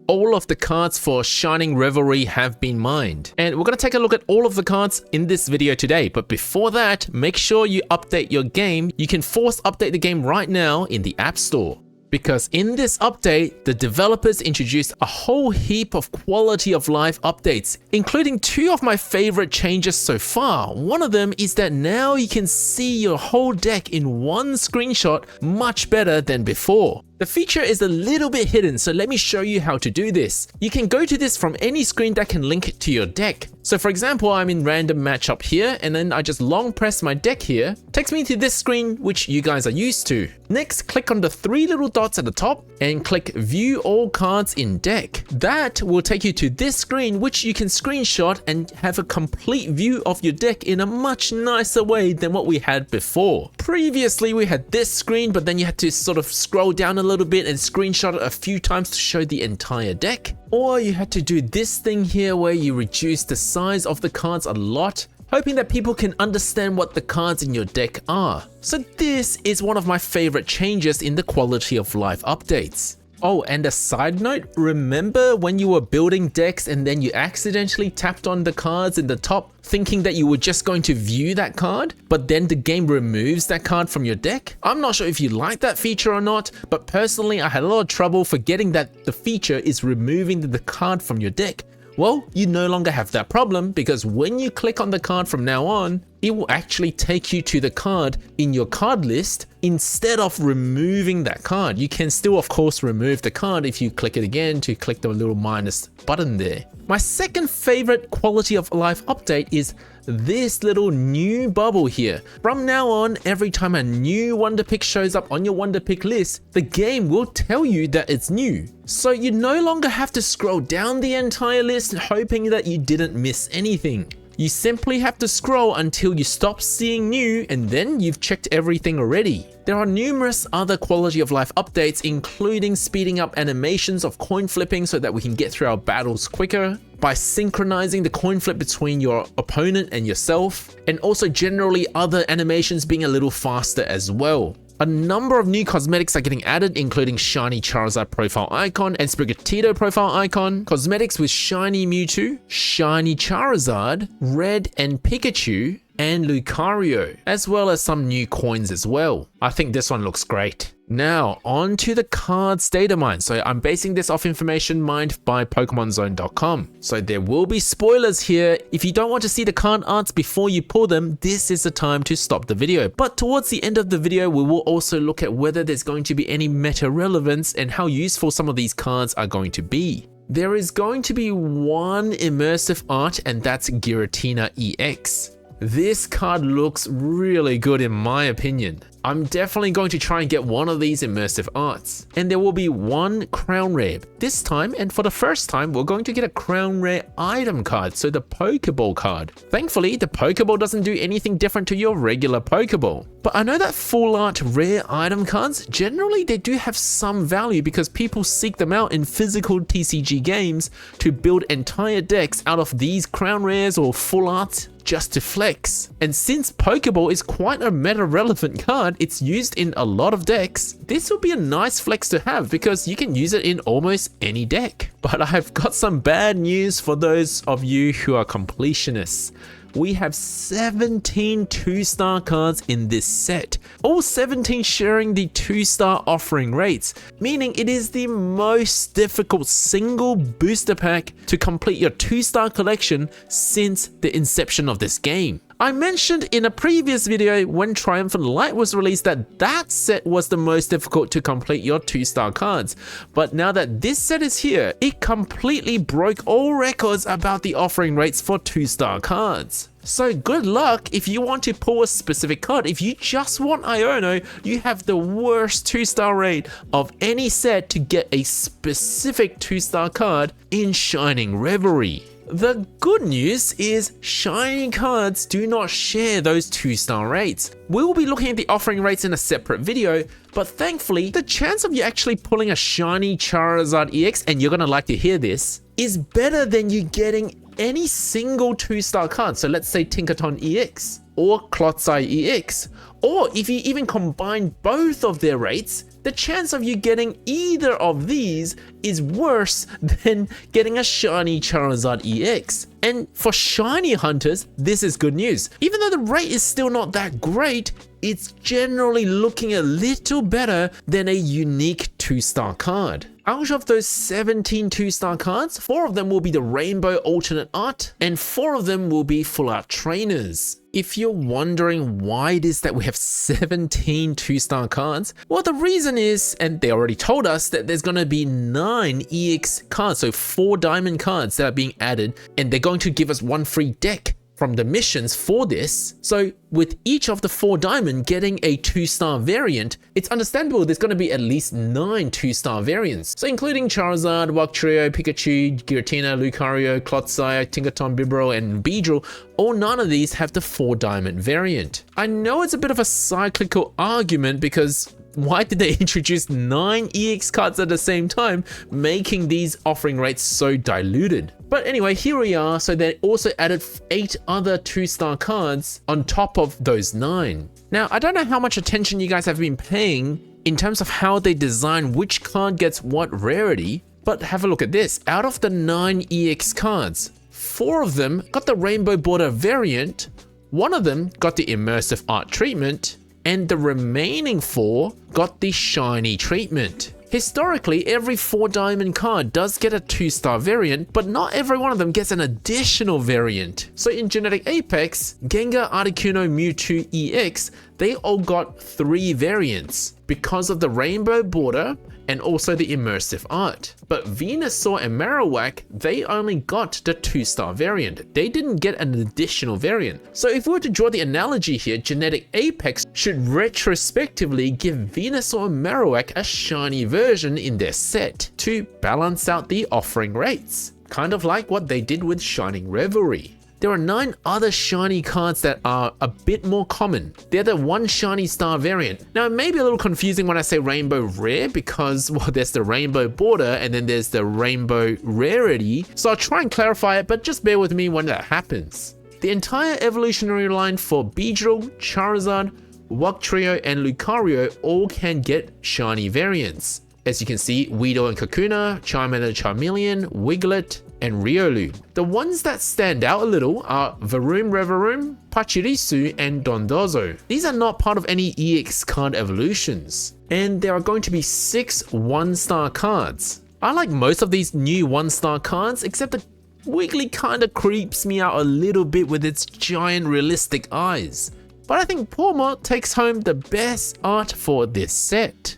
all of the cards for Shining Revelry have been mined. And we're going to take a look at all of the cards in this video today. But before that, make sure you update your game. You can force update the game right now in the App Store. Because in this update, the developers introduced a whole heap of quality of life updates, including two of my favorite changes so far. One of them is that now you can see your whole deck in one screenshot much better than before. The feature is a little bit hidden, so let me show you how to do this. You can go to this from any screen that can link to your deck. So for example, I'm in random matchup here, and then I just long press my deck here. Takes me to this screen, which you guys are used to. Next, click on the three little dots at the top and click View All Cards in Deck. That will take you to this screen, which you can screenshot and have a complete view of your deck in a much nicer way than what we had before. Previously, we had this screen, but then you had to sort of scroll down a little bit and screenshot it a few times to show the entire deck. Or you had to do this thing here where you reduce the size of the cards a lot, hoping that people can understand what the cards in your deck are. So this is one of my favorite changes in the quality of life updates. Oh, and a side note, remember when you were building decks and then you accidentally tapped on the cards in the top thinking that you were just going to view that card, but then the game removes that card from your deck? I'm not sure if you like that feature or not, but personally I had a lot of trouble forgetting that the feature is removing the card from your deck. Well, you no longer have that problem because when you click on the card from now on, it will actually take you to the card in your card list instead of removing that card. You can still, of course, remove the card if you click it again to click the little minus button there. My second favorite quality of life update is this little new bubble here. From now on, every time a new Wonder Pick shows up on your Wonder Pick list, the game will tell you that it's new. So you no longer have to scroll down the entire list hoping that you didn't miss anything. You simply have to scroll until you stop seeing new and then you've checked everything already. There are numerous other quality of life updates, including speeding up animations of coin flipping so that we can get through our battles quicker, by synchronizing the coin flip between your opponent and yourself, and also generally other animations being a little faster as well. A number of new cosmetics are getting added, including Shiny Charizard profile icon and Sprigatito profile icon, cosmetics with Shiny Mewtwo, Shiny Charizard, Red and Pikachu, and Lucario, as well as some new coins as well. I think this one looks great. Now, on to the cards data mine. So I'm basing this off information mined by PokemonZone.com. So there will be spoilers here. If you don't want to see the card arts before you pull them, this is the time to stop the video. But towards the end of the video, we will also look at whether there's going to be any meta relevance and how useful some of these cards are going to be. There is going to be one immersive art, and that's Giratina EX. This card looks really good in my opinion. I'm definitely going to try and get one of these immersive arts. And there will be one crown rare. This time, and for the first time, we're going to get a crown rare item card, so the Pokeball card. Thankfully, the Pokeball doesn't do anything different to your regular Pokeball. But I know that full art rare item cards, generally they do have some value because people seek them out in physical TCG games to build entire decks out of these crown rares or full arts just to flex. And since Pokeball is quite a meta relevant card, it's used in a lot of decks, this will be a nice flex to have because you can use it in almost any deck. But I've got some bad news for those of you who are completionists. We have 17 2-star cards in this set, all 17 sharing the 2-star offering rates, meaning it is the most difficult single booster pack to complete your 2-star collection since the inception of this game. I mentioned in a previous video when Triumphant Light was released that set was the most difficult to complete your 2-star cards, but now that this set is here, it completely broke all records about the offering rates for 2-star cards. So good luck if you want to pull a specific card. If you just want Iono, you have the worst 2-star rate of any set to get a specific 2-star card in Shining Revelry. The good news is shiny cards do not share those 2-star rates. We will be looking at the offering rates in a separate video, but thankfully, the chance of you actually pulling a shiny Charizard EX, and you're gonna like to hear this, is better than you getting any single 2-star card. So let's say Tinkaton EX or Clotsai EX, or if you even combine both of their rates, the chance of you getting either of these is worse than getting a shiny Charizard EX. And for shiny hunters, this is good news. Even though the rate is still not that great, it's generally looking a little better than a unique 2-star card. Out of those 17 2-star cards, 4 of them will be the Rainbow Alternate Art, and 4 of them will be Full Art Trainers. If you're wondering why it is that we have 17 2-star cards, well, the reason is, and they already told us, that there's going to be 9 EX cards, so 4 diamond cards that are being added, and they're going to give us 1 free deck from the missions for this. So with each of the 4 diamond getting a 2-star variant, it's understandable there's going to be at least 9 2-star variants. So including Charizard, Wugtrio, Pikachu, Giratina, Lucario, Clotsire, Tinkaton, Bibarel, and Beedrill. All 9 of these have the 4 diamond variant. I know it's a bit of a cyclical argument because why did they introduce 9 EX cards at the same time, making these offering rates so diluted? But anyway, here we are. So they also added 8 other 2-star cards on top of those 9. Now, I don't know how much attention you guys have been paying in terms of how they design which card gets what rarity, but have a look at this. Out of the 9 EX cards, 4 of them got the Rainbow Border variant, 1 of them got the Immersive Art treatment, and the remaining 4 got the shiny treatment. Historically, every 4 diamond card does get a 2-star variant, but not every one of them gets an additional variant. So in Genetic Apex, Gengar, Articuno, Mewtwo EX, they all got 3 variants because of the Rainbow Border and also the Immersive Art. But Venusaur and Marowak, they only got the 2-star variant. They didn't get an additional variant. So if we were to draw the analogy here, Genetic Apex should retrospectively give Venusaur and Marowak a shiny version in their set to balance out the offering rates. Kind of like what they did with Shining Revelry. There are 9 other shiny cards that are a bit more common. They're the 1 shiny star variant. Now, it may be a little confusing when I say Rainbow Rare because, well, there's the Rainbow Border and then there's the Rainbow Rarity. So I'll try and clarify it, but just bear with me when that happens. The entire evolutionary line for Beedrill, Charizard, Wugtrio, and Lucario all can get shiny variants. As you can see, Weedle and Kakuna, Charmander, Charmeleon, Wiglet, and Riolu. The ones that stand out a little are Varoom, Revaroom, Pachirisu, and Dondozo. These are not part of any EX card evolutions, and there are going to be 6 1-star cards. I like most of these new 1-star cards, except the Wiggly kinda creeps me out a little bit with its giant realistic eyes. But I think Pawmot takes home the best art for this set.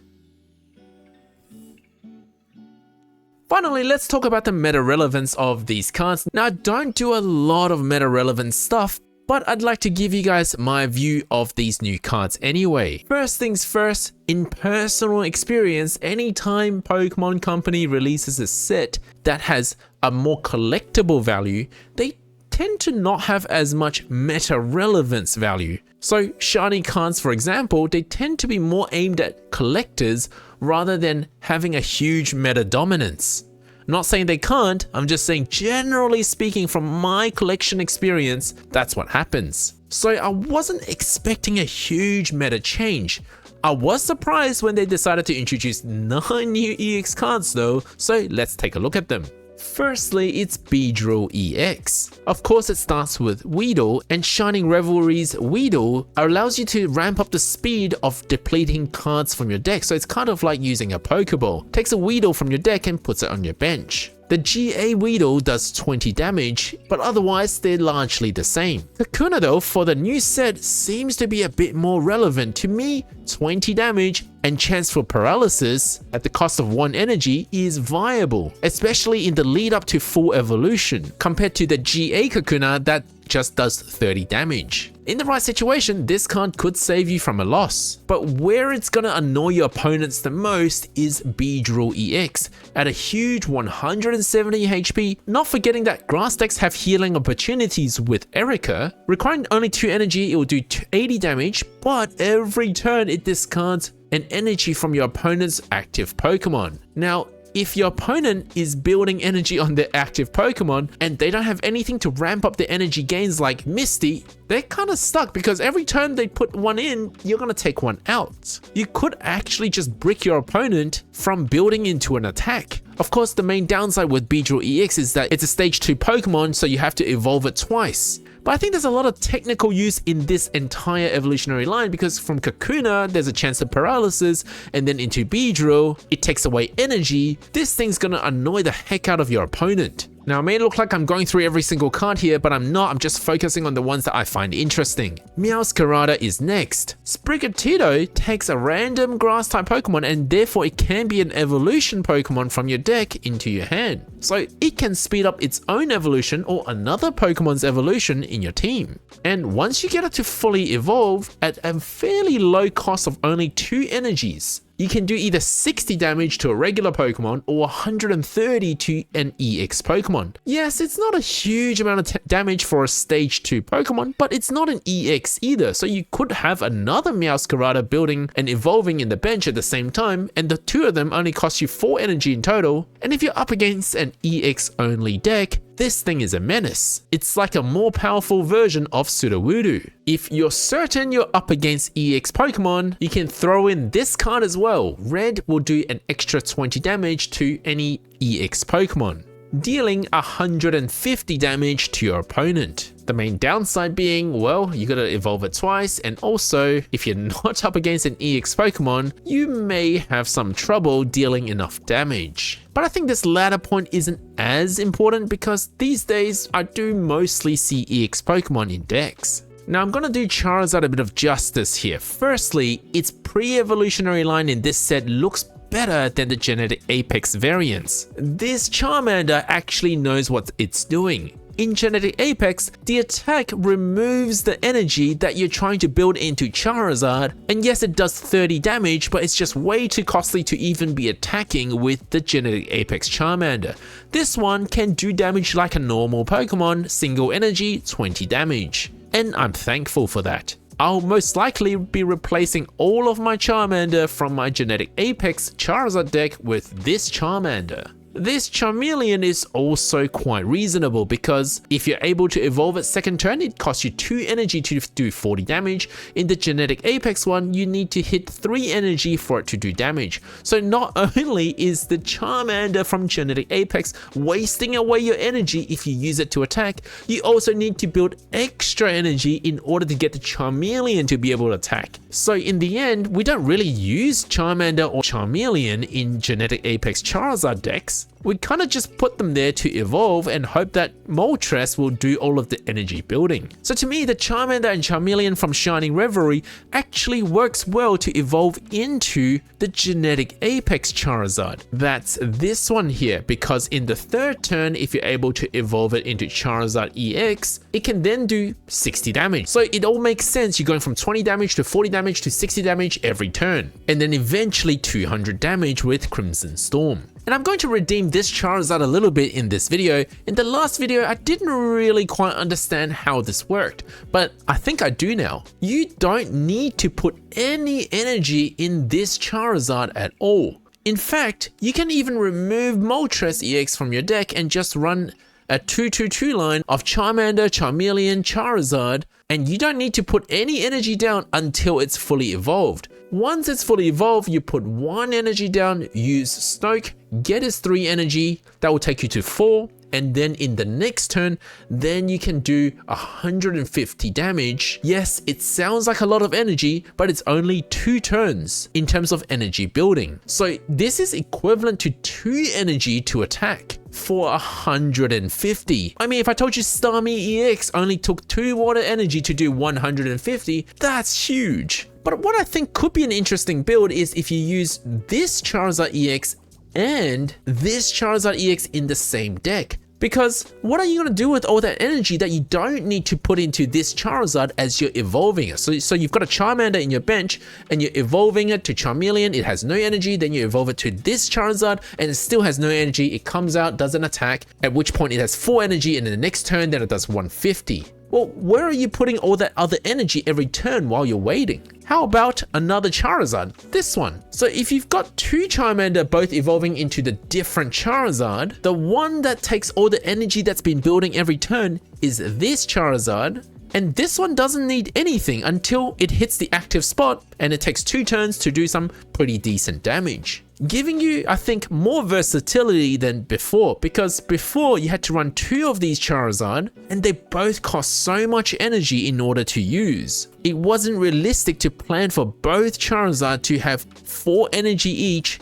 Finally, let's talk about the meta relevance of these cards. Now, I don't do a lot of meta relevant stuff, but I'd like to give you guys my view of these new cards anyway. First things first, in personal experience, anytime Pokemon Company releases a set that has a more collectible value, they tend to not have as much meta relevance value. So shiny cards, for example, they tend to be more aimed at collectors rather than having a huge meta dominance. Not saying they can't, I'm just saying generally speaking from my collection experience, that's what happens. So I wasn't expecting a huge meta change. I was surprised when they decided to introduce 9 new EX cards though, so let's take a look at them. Firstly, it's Beedrill EX. Of course, it starts with Weedle, and Shining Revelry's Weedle allows you to ramp up the speed of depleting cards from your deck, so it's kind of like using a Pokeball. Takes a Weedle from your deck and puts it on your bench. The GA Weedle does 20 damage, but otherwise they're largely the same. Kakuna though, for the new set, seems to be a bit more relevant. To me, 20 damage and chance for paralysis at the cost of 1 energy is viable, especially in the lead up to full evolution, compared to the GA Kakuna that just does 30 damage. In the right situation, this card could save you from a loss. But where it's gonna annoy your opponents the most is Beedrill EX at a huge 170 HP, not forgetting that grass decks have healing opportunities with Erica. Requiring only 2 energy, it will do 80 damage, but every turn it discards an energy from your opponent's active Pokemon. Now, if your opponent is building energy on their active Pokemon and they don't have anything to ramp up their energy gains like Misty, they're kind of stuck because every turn they put one in, you're going to take one out. You could actually just brick your opponent from building into an attack. Of course, the main downside with Beedrill EX is that it's a stage 2 Pokemon, so you have to evolve it twice. But I think there's a lot of technical use in this entire evolutionary line because from Kakuna, there's a chance of paralysis, and then into Beedrill, it takes away energy. This thing's gonna annoy the heck out of your opponent. Now, it may look like I'm going through every single card here, but I'm not. I'm just focusing on the ones that I find interesting. Meowscarada is next. Sprigatito takes a random grass-type Pokemon, and therefore it can be an evolution Pokemon from your deck into your hand. So it can speed up its own evolution or another Pokemon's evolution in your team. And once you get it to fully evolve at a fairly low cost of only 2 energies, you can do either 60 damage to a regular Pokemon or 130 to an EX Pokemon. Yes, it's not a huge amount of damage for a stage 2 Pokemon, but it's not an EX either, so you could have another Meowscarada building and evolving in the bench at the same time, and the 2 of them only cost you 4 energy in total, and if you're up against an EX only deck, this thing is a menace. It's like a more powerful version of Sudowoodo. If you're certain you're up against EX Pokemon, you can throw in this card as well. Red will do an extra 20 damage to any EX Pokemon, dealing 150 damage to your opponent. The main downside being, well, you gotta evolve it twice, and also, if you're not up against an EX Pokemon, you may have some trouble dealing enough damage. But I think this latter point isn't as important because these days, I do mostly see EX Pokemon in decks. Now I'm gonna do Charizard a bit of justice here. Firstly, its pre-evolutionary line in this set looks better than the Genetic Apex variants. This Charmander actually knows what it's doing. In Genetic Apex, the attack removes the energy that you're trying to build into Charizard, and yes, it does 30 damage, but it's just way too costly to even be attacking with the Genetic Apex Charmander. This one can do damage like a normal Pokemon, single energy, 20 damage. And I'm thankful for that. I'll most likely be replacing all of my Charmander from my Genetic Apex Charizard deck with this Charmander. This Charmeleon is also quite reasonable because if you're able to evolve at second turn, it costs you 2 energy to do 40 damage. In the Genetic Apex one, you need to hit 3 energy for it to do damage. So not only is the Charmander from Genetic Apex wasting away your energy if you use it to attack, you also need to build extra energy in order to get the Charmeleon to be able to attack. So in the end, we don't really use Charmander or Charmeleon in Genetic Apex Charizard decks. We kind of just put them there to evolve and hope that Moltres will do all of the energy building. So to me, the Charmander and Charmeleon from Shining Revelry actually works well to evolve into the Genetic Apex Charizard. That's this one here, because in the third turn, if you're able to evolve it into Charizard EX, it can then do 60 damage. So it all makes sense. You're going from 20 damage to 40 damage to 60 damage every turn, and then eventually 200 damage with Crimson Storm. And I'm going to redeem this Charizard a little bit in this video. In the last video, I didn't really quite understand how this worked, but I think I do now. You don't need to put any energy in this Charizard at all. In fact, you can even remove Moltres EX from your deck and just run a 2-2-2 line of Charmander, Charmeleon, Charizard, and you don't need to put any energy down until it's fully evolved. Once it's fully evolved, you put 1 energy down, use Snoke, get his 3 energy, that will take you to 4, and then in the next turn, then you can do 150 damage. Yes, it sounds like a lot of energy, but it's only 2 turns in terms of energy building. So this is equivalent to 2 energy to attack for 150. I mean, if I told you Starmie EX only took 2 water energy to do 150, that's huge. But what I think could be an interesting build is if you use this Charizard EX and this Charizard EX in the same deck. Because what are you going to do with all that energy that you don't need to put into this Charizard as you're evolving it? So you've got a Charmander in your bench and you're evolving it to Charmeleon, it has no energy, then you evolve it to this Charizard and it still has no energy, it comes out, does an attack, at which point it has 4 energy and in the next turn then it does 150. Well, where are you putting all that other energy every turn while you're waiting? How about another Charizard? This one. So if you've got two Charmander both evolving into the different Charizard, the one that takes all the energy that's been building every turn is this Charizard. And this one doesn't need anything until it hits the active spot, and it takes 2 turns to do some pretty decent damage. Giving you, I think, more versatility than before, because before you had to run 2 of these Charizard, and they both cost so much energy in order to use. It wasn't realistic to plan for both Charizard to have 4 energy each,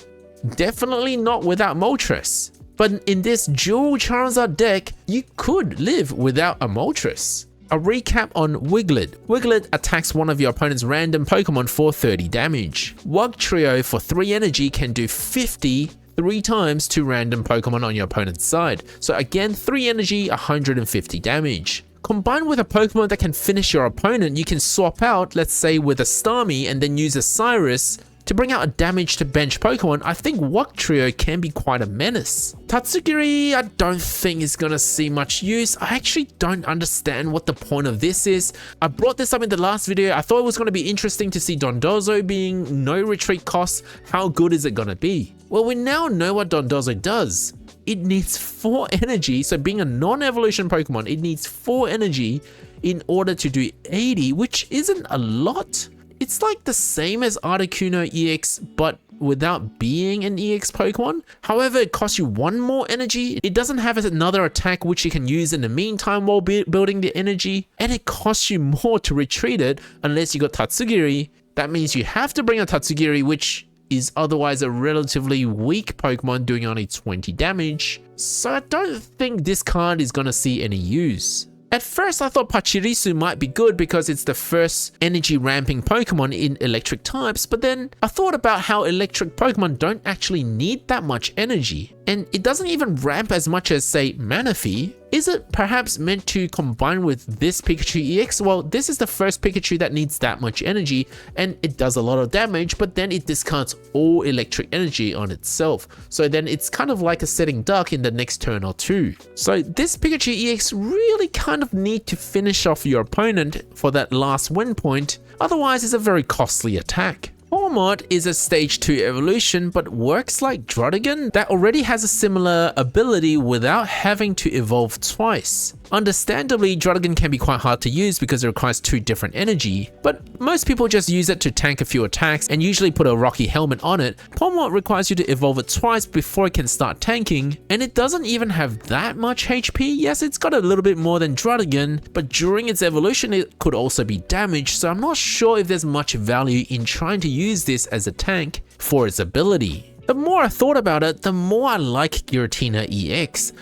definitely not without Moltres. But in this dual Charizard deck, you could live without a Moltres. A recap on Wiglet. Wiglet attacks one of your opponent's random Pokemon for 30 damage. Wugtrio for 3 energy can do 50 3 times to random Pokemon on your opponent's side. So again, 3 energy, 150 damage. Combined with a Pokemon that can finish your opponent, you can swap out, let's say with a Starmie and then use a Cyrus to bring out a damage to bench Pokemon. I think Wugtrio can be quite a menace. Tatsugiri, I don't think is gonna see much use. I actually don't understand what the point of this is. I brought this up in the last video. I thought it was gonna be interesting to see Dondozo being no retreat cost. How good is it gonna be? Well, we now know what Dondozo does. It needs 4 energy, so being a non-evolution Pokemon, it needs 4 energy in order to do 80, which isn't a lot. It's like the same as Articuno EX, but without being an EX Pokemon. However, it costs you 1 more energy. It doesn't have another attack which you can use in the meantime while building the energy. And it costs you more to retreat it unless you got Tatsugiri. That means you have to bring a Tatsugiri, which is otherwise a relatively weak Pokemon doing only 20 damage. So I don't think this card is gonna see any use. At first, I thought Pachirisu might be good because it's the first energy ramping Pokemon in electric types, but then I thought about how electric Pokemon don't actually need that much energy, and it doesn't even ramp as much as, say, Manaphy. Is it perhaps meant to combine with this Pikachu EX? Well, this is the first Pikachu that needs that much energy, and it does a lot of damage, but then it discards all electric energy on itself. So then it's kind of like a sitting duck in the next turn or 2. So this Pikachu EX really kind of need to finish off your opponent for that last win point, otherwise it's a very costly attack. Hormot is a stage 2 evolution, but works like Druddigon that already has a similar ability without having to evolve twice. Understandably, Druddigon can be quite hard to use because it requires 2 different energy, but most people just use it to tank a few attacks and usually put a rocky helmet on it. Hormot requires you to evolve it twice before it can start tanking, and it doesn't even have that much HP. Yes, it's got a little bit more than Druddigon, but during its evolution it could also be damaged, so I'm not sure if there's much value in trying to use this as a tank for its ability. The more I thought about it, the more I like Giratina EX.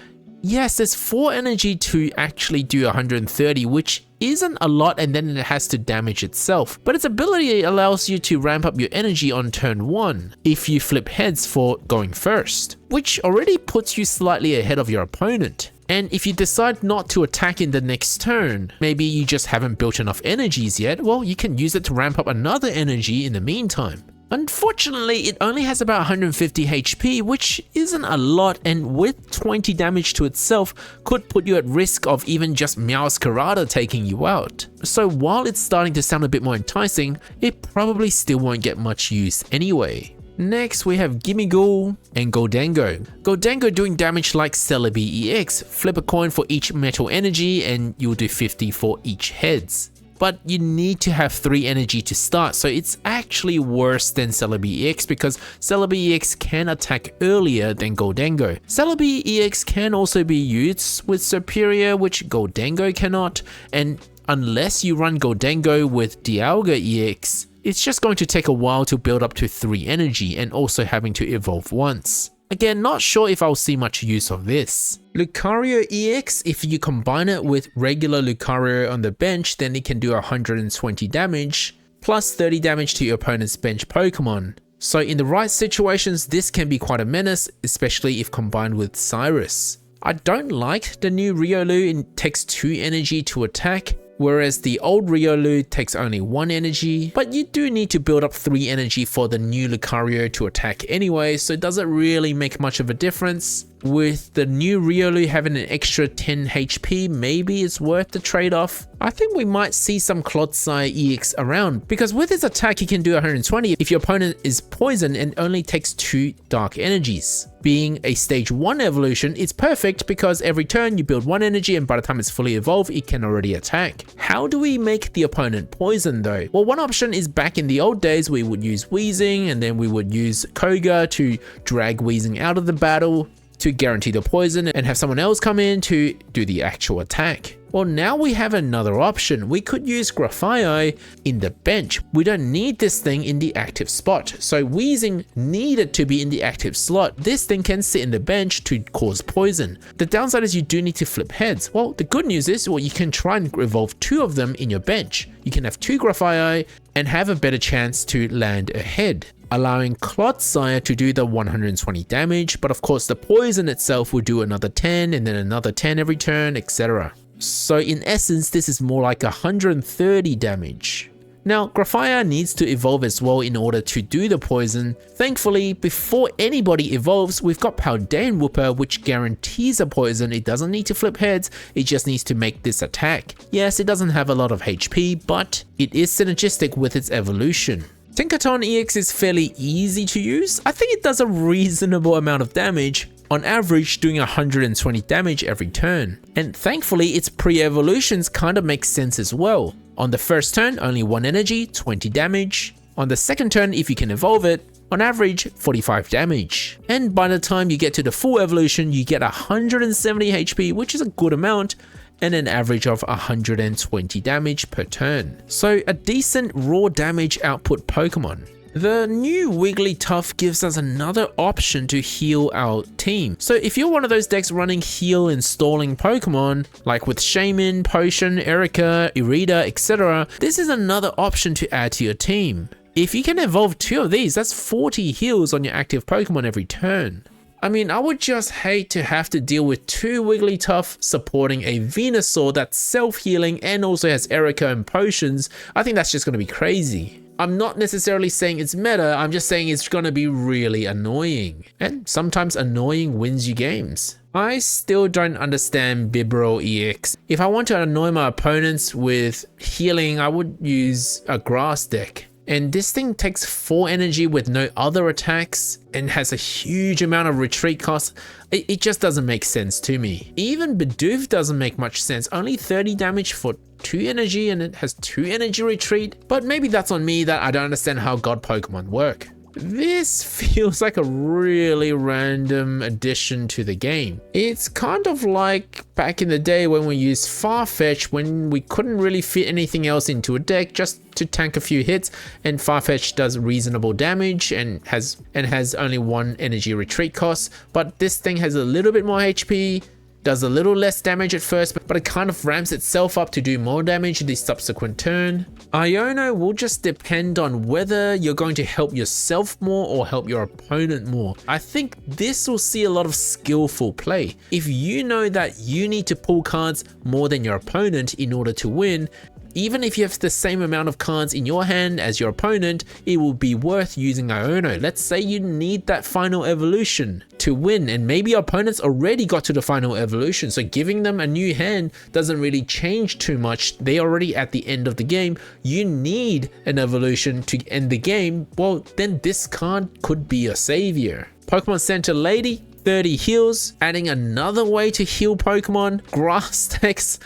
Yes, there's 4 energy to actually do 130, which isn't a lot, and then it has to damage itself. But its ability allows you to ramp up your energy on turn 1 if you flip heads for going first, which already puts you slightly ahead of your opponent. And if you decide not to attack in the next turn, maybe you just haven't built enough energies yet, well, you can use it to ramp up another energy in the meantime. Unfortunately, it only has about 150 HP, which isn't a lot, and with 20 damage to itself, could put you at risk of even just Meowscarada taking you out. So while it's starting to sound a bit more enticing, it probably still won't get much use anyway. Next, we have Gimmighoul and Gholdengo. Gholdengo doing damage like Celebi EX, flip a coin for each metal energy and you'll do 50 for each heads. But you need to have 3 energy to start, so it's actually worse than Celebi EX because Celebi EX can attack earlier than Gholdengo. Celebi EX can also be used with Superior, which Gholdengo cannot, and unless you run Gholdengo with Dialga EX, it's just going to take a while to build up to 3 energy and also having to evolve once. Again, not sure if I'll see much use of this. Lucario EX, if you combine it with regular Lucario on the bench, then it can do 120 damage, plus 30 damage to your opponent's bench Pokemon. So in the right situations, this can be quite a menace, especially if combined with Cyrus. I don't like the new Riolu, it takes 2 energy to attack, whereas the old Riolu takes only 1 energy, but you do need to build up 3 energy for the new Lucario to attack anyway, so it doesn't really make much of a difference. With the new Riolu having an extra 10 HP, maybe it's worth the trade-off. I think we might see some Clodsire EX around, because with his attack he can do 120 if your opponent is poisoned and only takes 2 dark energies. Being a stage 1 evolution, it's perfect because every turn you build 1 energy and by the time it's fully evolved, it can already attack. How do we make the opponent poisoned though? Well, one option is back in the old days we would use Wheezing, and then we would use Koga to drag Wheezing out of the battle to guarantee the poison and have someone else come in to do the actual attack. Well, now we have another option. We could use Grafii in the bench. We don't need this thing in the active spot. So Wheezing needed to be in the active slot. This thing can sit in the bench to cause poison. The downside is you do need to flip heads. Well, the good news is, well, you can try and evolve 2 of them in your bench. You can have 2 Grafii and have a better chance to land a head, allowing Clodsire to do the 120 damage, but of course the poison itself will do another 10 and then another 10 every turn, etc. So in essence, this is more like 130 damage. Now, Grafii needs to evolve as well in order to do the poison. Thankfully, before anybody evolves, we've got Paldean Whooper, which guarantees a poison. It doesn't need to flip heads, it just needs to make this attack. Yes, it doesn't have a lot of HP, but it is synergistic with its evolution. Tinkaton EX is fairly easy to use. I think it does a reasonable amount of damage, on average doing 120 damage every turn. And thankfully its pre-evolutions kind of make sense as well. On the first turn, only 1 energy, 20 damage. On the second turn, if you can evolve it, on average 45 damage. And by the time you get to the full evolution, you get 170 HP, which is a good amount, and an average of 120 damage per turn. So a decent raw damage output Pokemon. The new Wigglytuff gives us another option to heal our team. So if you're one of those decks running heal and stalling Pokemon, like with Shaman, Potion, Erica, Irida, etc., this is another option to add to your team. If you can evolve 2 of these, that's 40 heals on your active Pokemon every turn. I mean, I would just hate to have to deal with 2 Wigglytuff supporting a Venusaur that's self-healing and also has Erica and Potions. I think that's just going to be crazy. I'm not necessarily saying it's meta, I'm just saying it's going to be really annoying. And sometimes annoying wins you games. I still don't understand Bibarel EX. If I want to annoy my opponents with healing, I would use a grass deck. And this thing takes 4 energy with no other attacks and has a huge amount of retreat cost. It just doesn't make sense to me. Even Bidoof doesn't make much sense. Only 30 damage for 2 energy and it has 2 energy retreat. But maybe that's on me that I don't understand how God Pokemon work. This feels like a really random addition to the game. It's kind of like back in the day when we used Farfetch when we couldn't really fit anything else into a deck just to tank a few hits, and Farfetch does reasonable damage and has only 1 energy retreat cost, but this thing has a little bit more HP, does a little less damage at first, but it kind of ramps itself up to do more damage in the subsequent turn. Iono will just depend on whether you're going to help yourself more or help your opponent more. I think this will see a lot of skillful play. If you know that you need to pull cards more than your opponent in order to win, even if you have the same amount of cards in your hand as your opponent, it will be worth using Iono. Let's say you need that final evolution to win, and maybe your opponents already got to the final evolution, so giving them a new hand doesn't really change too much. They're already at the end of the game. You need an evolution to end the game. Well, then this card could be your savior. Pokemon Center Lady, 30 heals, adding another way to heal Pokemon. Grass decks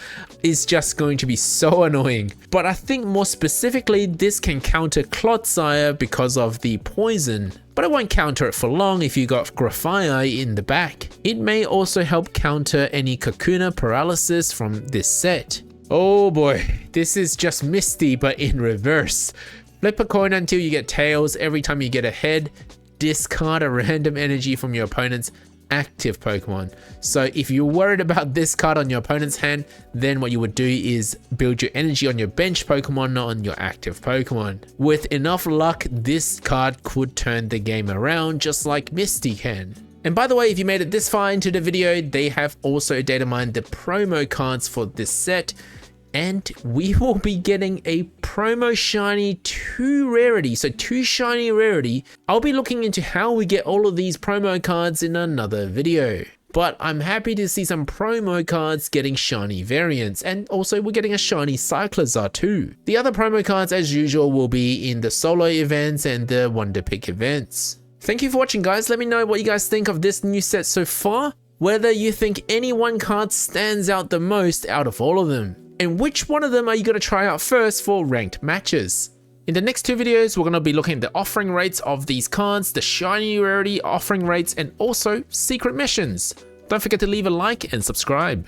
is just going to be so annoying. But I think more specifically, this can counter Clodsire because of the poison. But it won't counter it for long if you got Grafii in the back. It may also help counter any Kakuna paralysis from this set. Oh boy, this is just Misty but in reverse. Flip a coin until you get tails. Every time you get a head, discard a random energy from your opponent's active Pokemon. So if you're worried about this card on your opponent's hand, then what you would do is build your energy on your bench Pokemon, not on your active Pokemon. With enough luck, this card could turn the game around just like Misty can. And by the way, if you made it this far into the video, they have also data mined the promo cards for this set. And we will be getting a promo shiny 2 Rarity, so 2 shiny Rarity. I'll be looking into how we get all of these promo cards in another video. But I'm happy to see some promo cards getting shiny variants, and also we're getting a shiny Cyclizar too. The other promo cards as usual will be in the solo events and the Wonder Pick events. Thank you for watching, guys. Let me know what you guys think of this new set so far, whether you think any one card stands out the most out of all of them, and which one of them are you going to try out first for ranked matches. In the next 2 videos, we're going to be looking at the offering rates of these cards, the shiny rarity offering rates, and also secret missions. Don't forget to leave a like and subscribe.